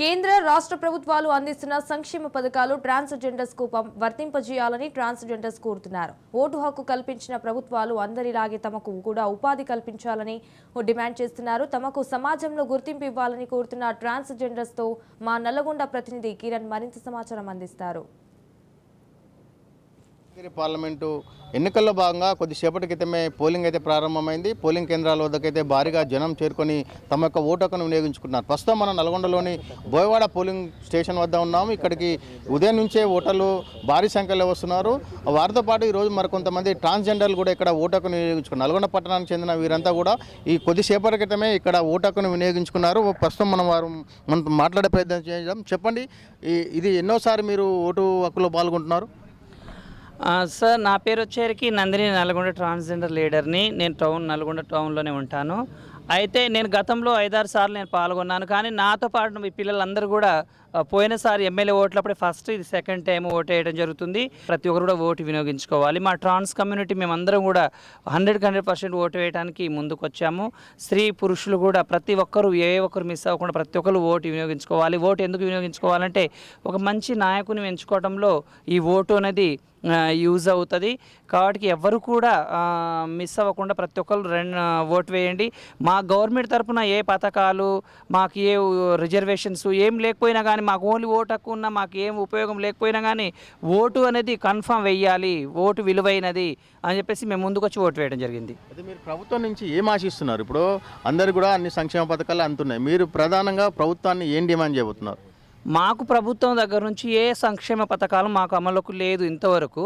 కేంద్ర రాష్ట్ర ప్రభుత్వాలు అందిస్తున్న సంక్షేమ పథకాలు ట్రాన్స్జెండర్స్ కు వర్తింపజేయాలని ట్రాన్స్జెండర్స్ కోరుతున్నారు. ఓటు హక్కు కల్పించిన ప్రభుత్వాలు అందరిలాగే తమకు కూడా ఉపాధి కల్పించాలని డిమాండ్ చేస్తున్నారు. తమకు సమాజంలో గుర్తింపు ఇవ్వాలని కోరుతున్న ట్రాన్స్జెండర్స్ తో మా నల్లగొండ ప్రతినిధి కిరణ్ మరింత సమాచారం అందిస్తారు. పార్లమెంటు ఎన్నికల్లో భాగంగా కొద్దిసేపటి క్రితమే పోలింగ్ అయితే ప్రారంభమైంది. పోలింగ్ కేంద్రాల వద్దకైతే భారీగా జనం చేరుకొని తమ యొక్క ఓటు హక్కును వినియోగించుకున్నారు. ప్రస్తుతం మనం నల్గొండలోని బోయవాడ పోలింగ్ స్టేషన్ వద్ద ఉన్నాము. ఇక్కడికి ఉదయం నుంచే ఓటర్లు భారీ సంఖ్యలో వస్తున్నారు. వారితో పాటు ఈరోజు మరికొంతమంది ట్రాన్స్జెండర్లు కూడా ఇక్కడ ఓటు హక్కును వినియోగించుకున్నారు. నల్గొండ పట్టణానికి చెందిన వీరంతా కూడా ఈ కొద్దిసేపటి క్రితమే ఇక్కడ ఓటు హక్కును వినియోగించుకున్నారు. ప్రస్తుతం మనం మాట్లాడే ప్రయత్నం చేద్దాం. చెప్పండి, ఇది ఎన్నోసారి మీరు ఓటు హక్కులో పాల్గొంటున్నారు? సార్, నా పేరు వచ్చేసరికి నందిని, నల్గొండ ట్రాన్స్జెండర్ లీడర్ని. నేను నల్గొండ టౌన్లోనే ఉంటాను. అయితే నేను గతంలో 5-6 సార్లు నేను పాల్గొన్నాను. కానీ నాతో పాటు మీ పిల్లలందరూ కూడా పోయినసారి ఎమ్మెల్యే ఓట్లప్పుడే ఫస్ట్, ఇది సెకండ్ టైం ఓటు వేయడం జరుగుతుంది. ప్రతి ఒక్కరు కూడా ఓటు వినియోగించుకోవాలి. మా ట్రాన్స్ కమ్యూనిటీ మేమందరం కూడా 100% ఓటు వేయడానికి ముందుకు వచ్చాము. స్త్రీ పురుషులు కూడా ప్రతి ఒక్కరు ఒక్కరు మిస్ అవ్వకుండా ప్రతి ఒక్కరు ఓటు వినియోగించుకోవాలి. ఓటు ఎందుకు వినియోగించుకోవాలంటే ఒక మంచి నాయకుని ఎంచుకోవడంలో ఈ ఓటు అనేది యూజ్ అవుతుంది. కాబట్టి ఎవరు కూడా మిస్ అవ్వకుండా ప్రతి ఒక్కరు ఓటు వేయండి. మా గవర్నమెంట్ తరఫున ఏ పథకాలు, మాకు ఏ రిజర్వేషన్స్ ఏం లేకపోయినా కానీ, మాకు ఓన్లీ ఓటు హక్కు ఉన్నా మాకు ఏం ఉపయోగం లేకపోయినా కానీ ఓటు అనేది కన్ఫర్మ్ వేయాలి, ఓటు విలువైనది అని చెప్పేసి మేము ముందుకు వచ్చి ఓటు వేయడం జరిగింది. అయితే మీరు ప్రభుత్వం నుంచి ఏం ఆశిస్తున్నారు? ఇప్పుడు అందరు కూడా అన్ని సంక్షేమ పథకాలు అందుతున్నాయి. మీరు ప్రధానంగా ప్రభుత్వాన్ని ఏం డిమాండ్ చేయబోతున్నారు? మాకు ప్రభుత్వం దగ్గర నుంచి ఏ సంక్షేమ పథకాలు మాకు అమలుకు లేదు ఇంతవరకు.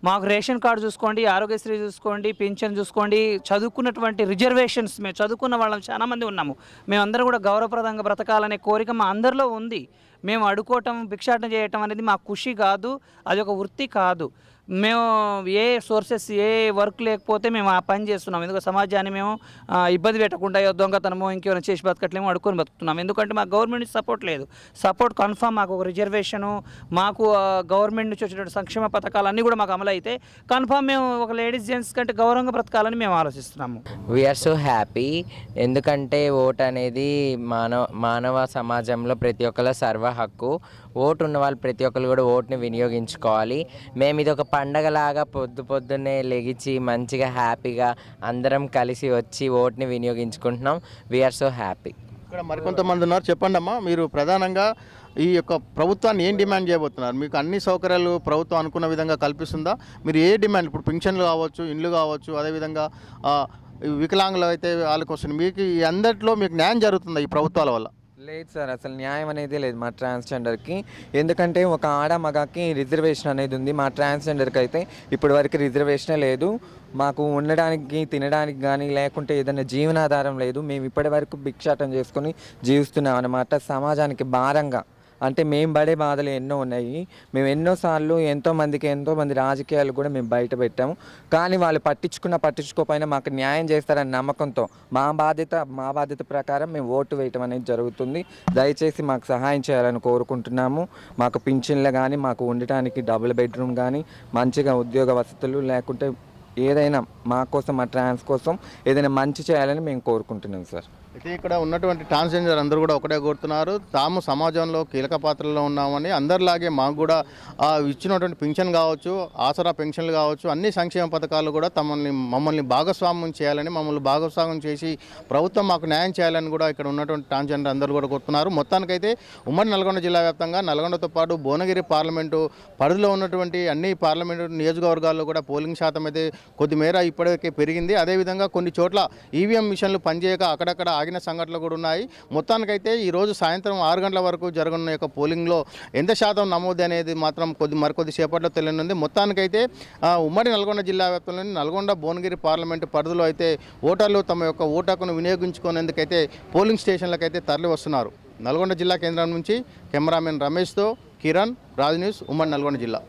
మాకు రేషన్ కార్డు చూసుకోండి, ఆరోగ్యశ్రీ చూసుకోండి, పింఛన్ చూసుకోండి, చదువుకున్నటువంటి రిజర్వేషన్స్, మేము చదువుకున్న వాళ్ళం చాలామంది ఉన్నాము. మేమందరం కూడా గౌరవప్రదంగా బ్రతకాలనే కోరిక మా అందరిలో ఉంది. మేము అడుకోవటం, భిక్షాటన చేయటం అనేది మా ఖుషి కాదు, అది ఒక వృత్తి కాదు. మేము ఏ సోర్సెస్, ఏ వర్క్ లేకపోతే మేము ఆ పని చేస్తున్నాం. ఎందుకంటే సమాజాన్ని మేము ఇబ్బంది పెట్టకుండా దొంగతనమో ఇంకేమైనా చేసి బతకట్లేమో అడుకొని బతుకుతున్నాం. ఎందుకంటే మాకు గవర్నమెంట్ సపోర్ట్ లేదు. సపోర్ట్ కన్ఫర్మ్, మాకు ఒక రిజర్వేషను, మాకు గవర్నమెంట్ నుంచి వచ్చినటువంటి సంక్షేమ పథకాలు అన్నీ కూడా మాకు అమలు అయితే కన్ఫర్మ్ మేము ఒక లేడీస్ జెంట్స్ కంటే గౌరవంగా బ్రతకాలని మేము ఆలోచిస్తున్నాము. We are so happy. ఎందుకంటే ఓటు అనేది మానవ సమాజంలో ప్రతి ఒక్కళ్ళ సర్వ హక్కు. ఓటు ఉన్న వాళ్ళు ప్రతి ఒక్కరు కూడా ఓటుని వినియోగించుకోవాలి. మేము ఇది ఒక పండగలాగా పొద్దున్నే లెగిచి మంచిగా హ్యాపీగా అందరం కలిసి వచ్చి ఓటుని వినియోగించుకుంటున్నాం. We are so happy. ఇక్కడ మరికొంతమంది ఉన్నారు. చెప్పండి అమ్మా, మీరు ప్రధానంగా ఈ యొక్క ప్రభుత్వాన్ని ఏం డిమాండ్ చేయబోతున్నారు? మీకు అన్ని సౌకర్యాలు ప్రభుత్వం అనుకున్న విధంగా కల్పిస్తుందా? మీరు ఏ డిమాండ్, ఇప్పుడు పింఛన్లు కావచ్చు, ఇండ్లు కావచ్చు, అదేవిధంగా వికలాంగులు అయితే వాళ్ళకి వస్తుంది, మీకు ఈ అందరిలో మీకు న్యాయం జరుగుతుందా ఈ ప్రభుత్వాల వల్ల? లేదు సార్, అసలు న్యాయం అనేది లేదు మా ట్రాన్స్జెండర్కి. ఎందుకంటే ఒక ఆడ మగకి రిజర్వేషన్ అనేది ఉంది. మా ట్రాన్స్జెండర్కి అయితే ఇప్పటి వరకు రిజర్వేషనే లేదు. మాకు ఉండడానికి, తినడానికి కానీ, లేకుంటే ఏదైనా జీవనాధారం లేదు. మేము ఇప్పటి వరకు భిక్షాటం చేసుకొని జీవిస్తున్నాం అన్నమాట. సమాజానికి భారంగా, అంటే మేము పడే బాధలు ఎన్నో ఉన్నాయి. మేము ఎన్నోసార్లు ఎంతోమంది రాజకీయాలు కూడా మేము బయట పెట్టాము. కానీ వాళ్ళు పట్టించుకోకపోయినా మాకు న్యాయం చేస్తారని నమ్మకంతో మా బాధ్యత ప్రకారం మేము ఓటు వేయటం అనేది జరుగుతుంది. దయచేసి మాకు సహాయం చేయాలని కోరుకుంటున్నాము. మాకు పింఛన్లు కానీ, మాకు ఉండటానికి డబుల్ బెడ్రూమ్ కానీ, మంచిగా ఉద్యోగ వసతులు, లేకుంటే ఏదైనా మా కోసం, మా ట్రాన్స్ కోసం ఏదైనా మంచి చేయాలని మేము కోరుకుంటున్నాం సార్. అయితే ఇక్కడ ఉన్నటువంటి ట్రాన్స్జెండర్ అందరూ కూడా ఒకటే కోరుతున్నారు, తాము సమాజంలో కీలక పాత్రలో ఉన్నామని. అందరిలాగే మాకు కూడా ఇచ్చినటువంటి పింఛన్ కావచ్చు, ఆసరా పెన్షన్లు కావచ్చు, అన్ని సంక్షేమ పథకాలు కూడా మమ్మల్ని భాగస్వామ్యం చేయాలని, మమ్మల్ని భాగస్వామ్యం చేసి ప్రభుత్వం మాకు న్యాయం చేయాలని కూడా ఇక్కడ ఉన్నటువంటి ట్రాన్స్జెండర్ అందరూ కూడా కోరుతున్నారు. మొత్తానికైతే ఉమ్మడి నల్గొండ జిల్లా వ్యాప్తంగా నల్గొండతో పాటు భువనగిరి పార్లమెంటు పరిధిలో ఉన్నటువంటి అన్ని పార్లమెంటు నియోజకవర్గాల్లో కూడా పోలింగ్ శాతం అయితే కొద్దిమేర ఇప్పటికే పెరిగింది. అదేవిధంగా కొన్ని చోట్ల ఈవీఎం మిషన్లు పనిచేయక అక్కడక్కడ ఆగిన సంఘటనలు కూడా ఉన్నాయి. మొత్తానికైతే ఈరోజు సాయంత్రం 6 గంటల వరకు జరగనున్న యొక్క పోలింగ్లో ఎంత శాతం నమోదు అనేది మాత్రం మరికొద్ది సేపట్లో తెలియనుంది. మొత్తానికైతే ఉమ్మడి నల్గొండ జిల్లా వ్యాప్తంలోని నల్గొండ భువనగిరి పార్లమెంటు పరిధిలో అయితే ఓటర్లు తమ యొక్క ఓటు హక్కును వినియోగించుకునేందుకైతే పోలింగ్ స్టేషన్లకైతే తరలి వస్తున్నారు. నల్గొండ జిల్లా కేంద్రం నుంచి కెమెరామెన్ రమేష్తో కిరణ్, రాజ్ న్యూస్, ఉమ్మడి నల్గొండ జిల్లా.